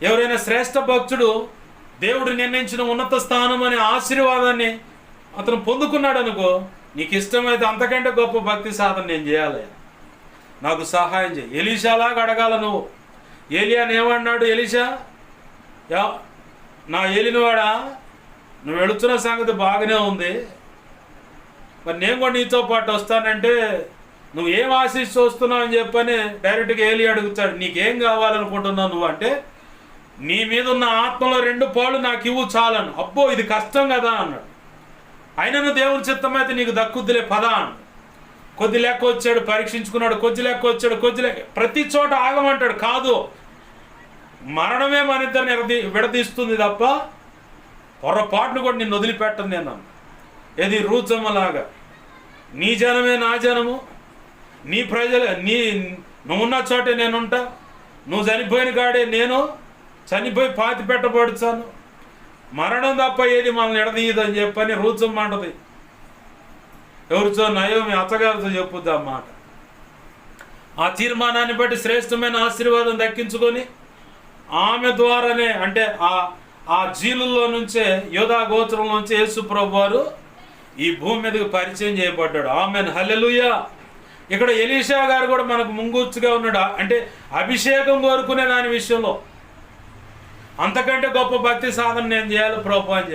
ఎవరైనా శ్రేష్ఠ భక్తుడు దేవుడు నిర్ణయించిన ఉన్నత స్థానం అనే ఆశీర్వాదాన్ని అతను పొందుకున్నాడు అనుకో, నీకు ఇష్టమైతే అంతకంటే గొప్ప భక్తి సాధన నేను చేయాలి, నాకు సహాయం చేయి. ఎలీషాలాగా అడగాల నువ్వు. ఏలియాని ఏమన్నాడు ఎలీషా? నా ఏలినవాడా, నువ్వు వెళుతున్న సంగతి బాగానే ఉంది, మరి నేను కూడా నీతో పాటు వస్తానంటే నువ్వు ఏం ఆశిస్తూ వస్తున్నావు అని చెప్పని డైరెక్ట్గా ఏలి అడుగుతాడు. నీకేం కావాలనుకుంటున్నావు నువ్వు అంటే, నీ మీద ఉన్న ఆత్మలో 2 పాలు నాకు ఇవ్వు చాలను. అబ్బో ఇది కష్టం కదా అన్నాడు. అయినను దేవుని చిత్తమైతే నీకు దక్కుద్దిలే పదా అన్నాడు. కొద్ది లెక్క వచ్చాడు, పరీక్షించుకున్నాడు, కొద్ది లెక్క వచ్చాడు, కొద్ది లెక్క, ప్రతి చోట ఆగమంటాడు. కాదు, మరణమే మన ఇద్దరిని విడదీస్తుంది తప్ప పొరపాటును కూడా నిన్ను వదిలిపెట్టను నేను అన్నాను. ఏది రూచమ్మలాగా, నీ జనమే నా జనము, నీ ప్రజలు, నువ్వున్న చోటే నేనుంటా, నువ్వు చనిపోయిన కాడే నేను చనిపోయి పాతి పెట్టబడుచాను, మరణం తప్ప ఏది మనల్ని ఎడదీయదు అని చెప్పని రూచమ్మ అంటది. ఎవరితో? నయోమి అత్తగారితో చెప్పుద్ది ఆ మాట. ఆ తీర్మానాన్ని బట్టి శ్రేష్టమైన ఆశీర్వాదం దక్కించుకొని ఆమె ద్వారానే, అంటే ఆ జీలుల్లో నుంచే, యోధా గోత్రం నుంచి యేసు ప్రభు వారు ఈ భూమి మీదకి పరిచయం చేయబడ్డాడు. ఆమెన్, హల్లెలూయా. ఇక్కడ ఎలీషా గారు కూడా మనకు ముంగూర్చుగా ఉన్నాడు. అంటే అభిషేకం కోరుకునే దాని విషయంలో అంతకంటే గొప్ప భక్తి సాధన నేను చేయాలి ప్రభు అని చెప్పి